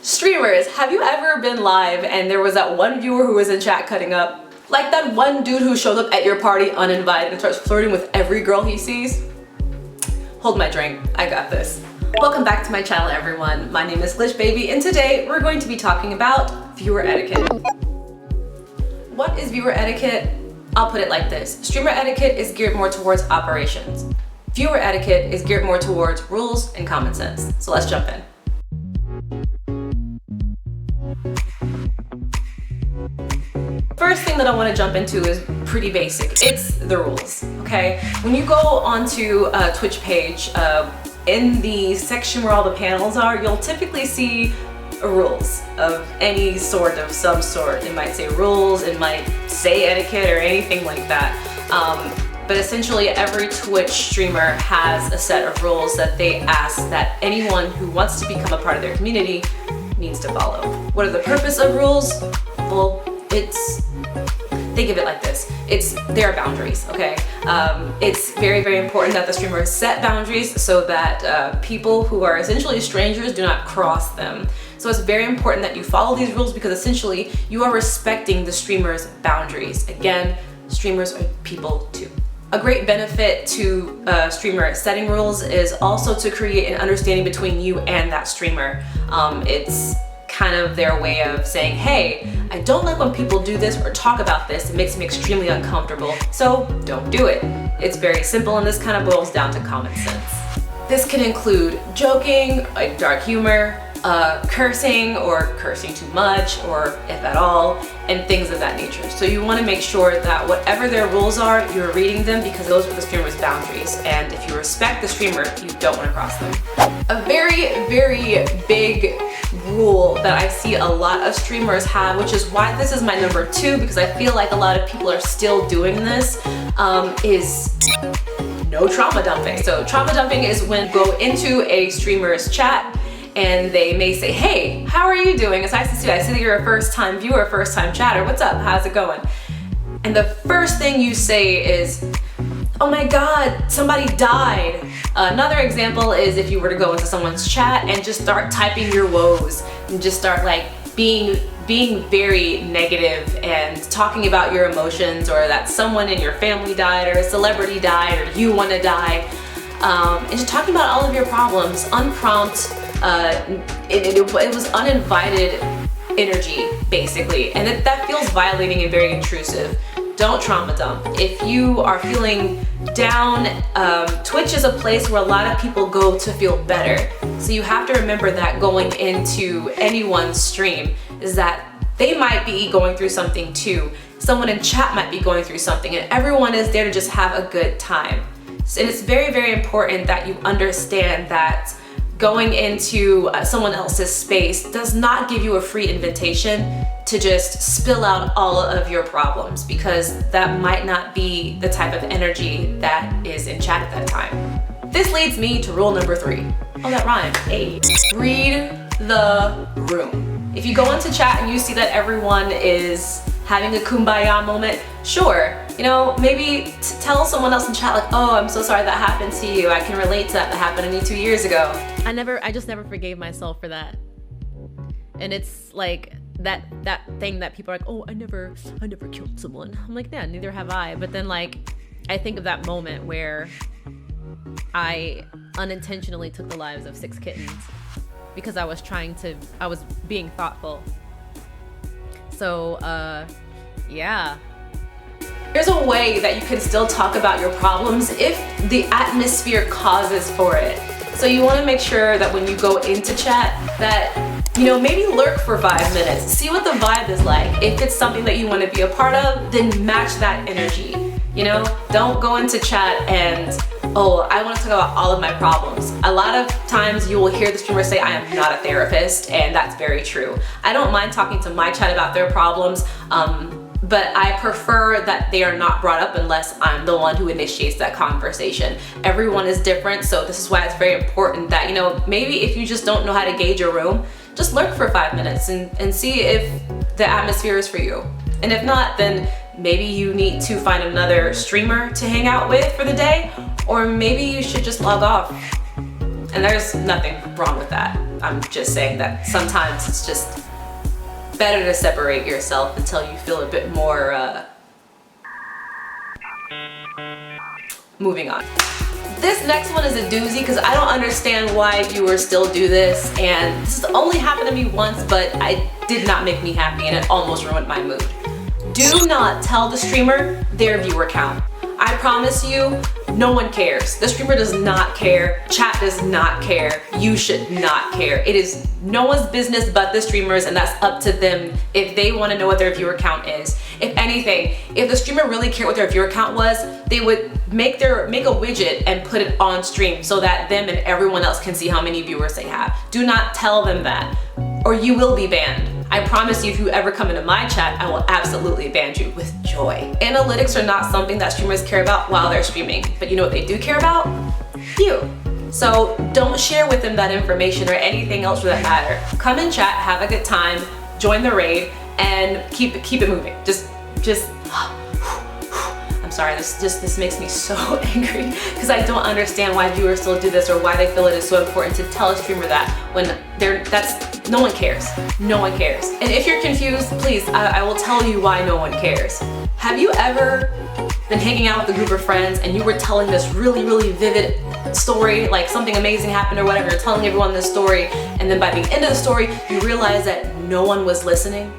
Streamers, have you ever been live and there was that one viewer who was in chat cutting up? Like that one dude who shows up at your party uninvited and starts flirting with every girl he sees? Hold my drink, I got this. Welcome back to my channel, everyone. My name is Glitch Baby, and today we're going to be talking about viewer etiquette. What is viewer etiquette? I'll put it like this. Streamer etiquette is geared more towards operations. Viewer etiquette is geared more towards rules and common sense. So let's jump in. First thing that I want to jump into is pretty basic. It's the rules, okay? When you go onto a Twitch page, in the section where all the panels are, you'll typically see rules of any sort, of some sort. It might say rules, it might say etiquette or anything like that. But essentially every Twitch streamer has a set of rules that they ask that anyone who wants to become a part of their community needs to follow. What are the purpose of rules? Well, think of it like this. There are boundaries, okay? It's very, very important that the streamers set boundaries so that people who are essentially strangers do not cross them. So it's very important that you follow these rules because essentially you are respecting the streamer's boundaries. Again, streamers are people too. A great benefit to streamer setting rules is also to create an understanding between you and that streamer. It's kind of their way of saying, hey, I don't like when people do this or talk about this. It makes me extremely uncomfortable, so don't do it. It's very simple, and this kind of boils down to common sense. This can include joking, like dark humor, cursing or cursing too much, or if at all, and things of that nature. So you want to make sure that whatever their rules are, you're reading them because those are the streamer's boundaries. And if you respect the streamer, you don't want to cross them. A very, very big rule that I see a lot of streamers have, which is why this is my number 2, because I feel like a lot of people are still doing this, is no trauma dumping. So trauma dumping is when you go into a streamer's chat and they may say, hey, how are you doing? It's nice to see you. I see that you're a first-time viewer, first-time chatter. What's up? How's it going? And the first thing you say is, oh my God, somebody died. Another example is if you were to go into someone's chat and just start typing your woes and just start like being very negative and talking about your emotions, or that someone in your family died or a celebrity died or you want to die, and just talking about all of your problems, unprompted. It was uninvited energy, basically, and that feels violating and very intrusive. Don't trauma dump. If you are feeling down, Twitch is a place where a lot of people go to feel better. So you have to remember that going into anyone's stream is that they might be going through something too. Someone in chat might be going through something, and everyone is there to just have a good time. And it's very, very important that you understand that going into someone else's space does not give you a free invitation to just spill out all of your problems, because that might not be the type of energy that is in chat at that time. This leads me to rule number 3. Oh, that rhymed. Hey. Read the room. If you go into chat and you see that everyone is having a kumbaya moment, sure, you know, maybe tell someone else in chat like, oh, I'm so sorry that happened to you. I can relate to that. That happened to me 2 years ago. I just never forgave myself for that. And it's like that thing that people are like, oh, I never killed someone. I'm like, yeah, neither have I. But then like, I think of that moment where I unintentionally took the lives of 6 kittens because I was being thoughtful. So, yeah. There's a way that you can still talk about your problems if the atmosphere causes for it. So you want to make sure that when you go into chat that, you know, maybe lurk for 5 minutes, see what the vibe is like. If it's something that you want to be a part of, then match that energy. You know, don't go into chat and, oh, I want to talk about all of my problems. A lot of times you will hear the streamer say, I am not a therapist, and that's very true. I don't mind talking to my chat about their problems, but I prefer that they are not brought up unless I'm the one who initiates that conversation. Everyone is different, so this is why it's very important that, you know, maybe if you just don't know how to gauge a room, just lurk for 5 minutes and see if the atmosphere is for you. And if not, then maybe you need to find another streamer to hang out with for the day, or maybe you should just log off. And there's nothing wrong with that. I'm just saying that sometimes it's just better to separate yourself until you feel a bit more, moving on. This next one is a doozy because I don't understand why viewers still do this, and this has only happened to me once, but it did not make me happy and it almost ruined my mood. Do not tell the streamer their viewer count. I promise you, no one cares. The streamer does not care. Chat does not care. You should not care. It is no one's business but the streamers, and that's up to them if they want to know what their viewer count is. If anything, if the streamer really cared what their viewer count was, they would make a widget and put it on stream so that them and everyone else can see how many viewers they have. Do not tell them that, or you will be banned. I promise you, if you ever come into my chat, I will absolutely ban you with joy. Analytics are not something that streamers care about while they're streaming, but you know what they do care about? You. So don't share with them that information or anything else for that matter. Come in chat, have a good time, join the raid, and keep it moving. Just I'm sorry, this makes me so angry because I don't understand why viewers still do this or why they feel it is so important to tell a streamer that when no one cares. No one cares. And if you're confused, please, I will tell you why no one cares. Have you ever been hanging out with a group of friends and you were telling this really, really vivid story, like something amazing happened or whatever, you're telling everyone this story, and then by the end of the story, you realize that no one was listening?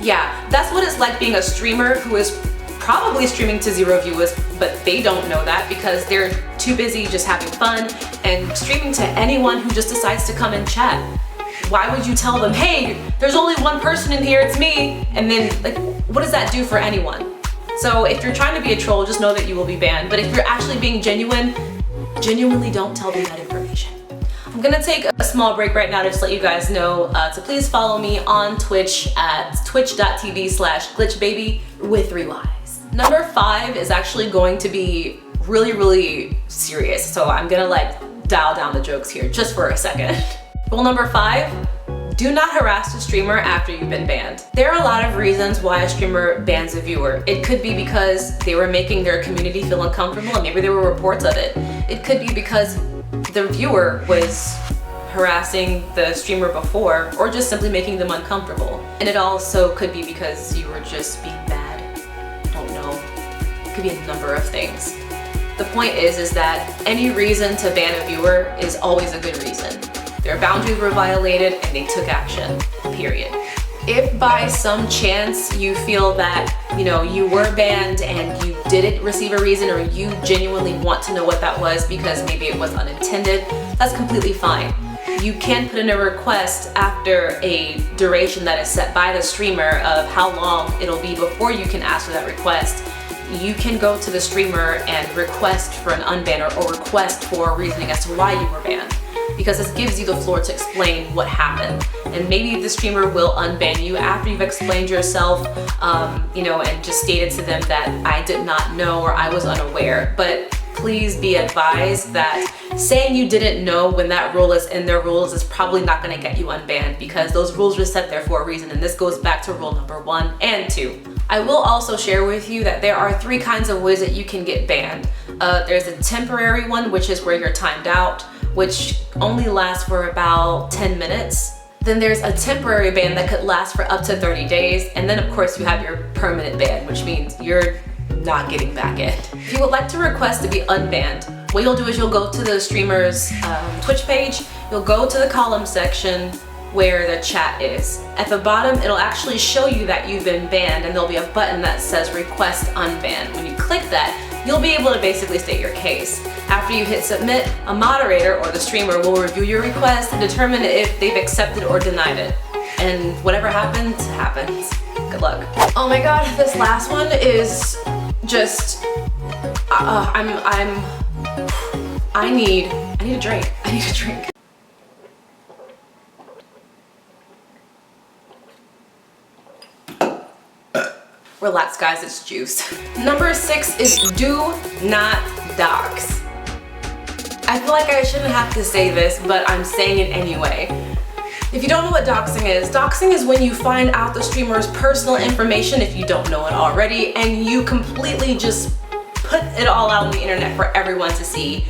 Yeah, that's what it's like being a streamer who is probably streaming to 0 viewers, but they don't know that because they're too busy just having fun and streaming to anyone who just decides to come and chat. Why would you tell them, hey, there's only one person in here, it's me? And then, like, what does that do for anyone? So if you're trying to be a troll, just know that you will be banned. But if you're actually being genuinely don't tell them that information. I'm gonna take a small break right now to just let you guys know to please follow me on Twitch at twitch.tv/glitchbaby with 3 Ys. Number 5 is actually going to be really, really serious. So I'm gonna like dial down the jokes here just for a second. Rule number 5, do not harass the streamer after you've been banned. There are a lot of reasons why a streamer bans a viewer. It could be because they were making their community feel uncomfortable and maybe there were reports of it. It could be because the viewer was harassing the streamer before or just simply making them uncomfortable. And it also could be because you were just being bad. I don't know. It could be a number of things. The point is that any reason to ban a viewer is always a good reason. Their boundaries were violated and they took action, period. If by some chance you feel that, you were banned and you didn't receive a reason or you genuinely want to know what that was because maybe it was unintended, that's completely fine. You can put in a request after a duration that is set by the streamer of how long it'll be before you can ask for that request. You can go to the streamer and request for an unban or request for reasoning as to why you were banned, because this gives you the floor to explain what happened. And maybe the streamer will unban you after you've explained yourself, and just stated to them that I did not know or I was unaware. But please be advised that saying you didn't know when that rule is in their rules is probably not going to get you unbanned, because those rules were set there for a reason, and this goes back to rule number 1 and 2. I will also share with you that there are 3 kinds of ways that you can get banned. There's a temporary one, which is where you're timed out, which only lasts for about 10 minutes. Then there's a temporary ban that could last for up to 30 days. And then of course you have your permanent ban, which means you're not getting back in. If you would like to request to be unbanned, what you'll do is you'll go to the streamer's Twitch page, you'll go to the column section where the chat is. At the bottom, it'll actually show you that you've been banned, and there'll be a button that says request unban. When you click that, you'll be able to basically state your case. After you hit submit, a moderator or the streamer will review your request and determine if they've accepted or denied it. And whatever happens, happens. Good luck. Oh my god, this last one is just, I need a drink. I need a drink. Relax guys, it's juice. Number 6 is do not dox. I feel like I shouldn't have to say this, but I'm saying it anyway. If you don't know what doxing is when you find out the streamer's personal information, if you don't know it already, and you completely just put it all out on the internet for everyone to see,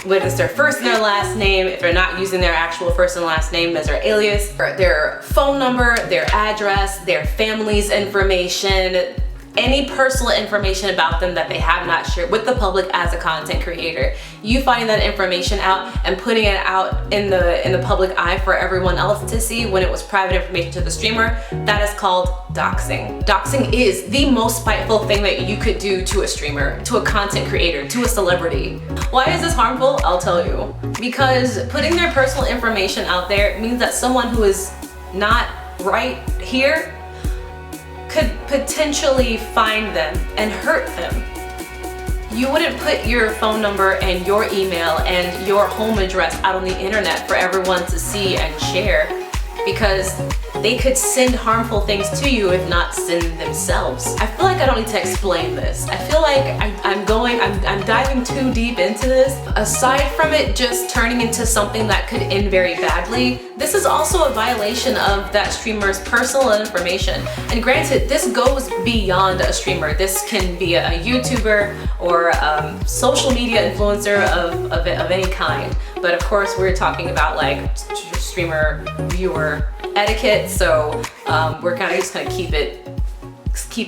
whether it's their first and their last name, if they're not using their actual first and last name as their alias, or their phone number, their address, their family's information, any personal information about them that they have not shared with the public as a content creator. You finding that information out and putting it out in the public eye for everyone else to see when it was private information to the streamer, that is called doxing. Doxing is the most spiteful thing that you could do to a streamer, to a content creator, to a celebrity. Why is this harmful? I'll tell you. Because putting their personal information out there means that someone who is not right here could potentially find them and hurt them. You wouldn't put your phone number and your email and your home address out on the internet for everyone to see and share, because they could send harmful things to you if not send themselves. I feel like I don't need to explain this. I feel like I'm diving too deep into this. Aside from it just turning into something that could end very badly, this is also a violation of that streamer's personal information. And granted, this goes beyond a streamer. This can be a YouTuber or a social media influencer of any kind. But of course, we're talking about like streamer viewer etiquette, so we're kind of just gonna keep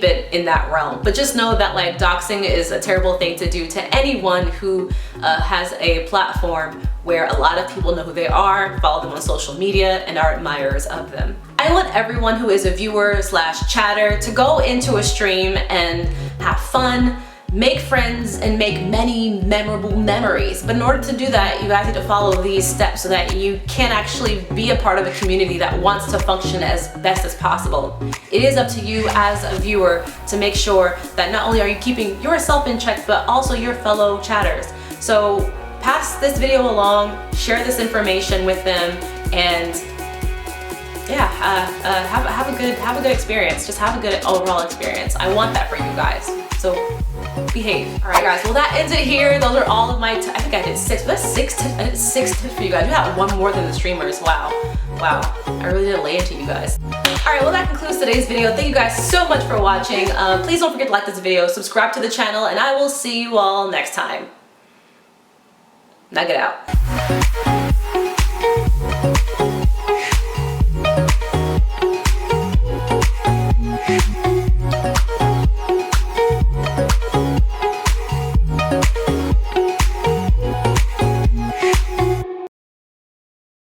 it in that realm. But just know that like doxing is a terrible thing to do to anyone who has a platform where a lot of people know who they are, follow them on social media, and are admirers of them. I want everyone who is a viewer / chatter to go into a stream and have fun, make friends, and make many memorable memories. But in order to do that, you guys need to follow these steps so that you can actually be a part of a community that wants to function as best as possible. It is up to you as a viewer to make sure that not only are you keeping yourself in check, but also your fellow chatters. So pass this video along, share this information with them, and yeah, have a good experience. Just have a good overall experience. I want that for you guys. So behave. All right, guys. Well, that ends it here. Those are all of my. I think I did 6. But that's 6 tips. I did 6 tips for you guys. You got one more than the streamers. Wow. I really did lay into you guys. All right. Well, that concludes today's video. Thank you guys so much for watching. Please don't forget to like this video, subscribe to the channel, and I will see you all next time. Nug it out.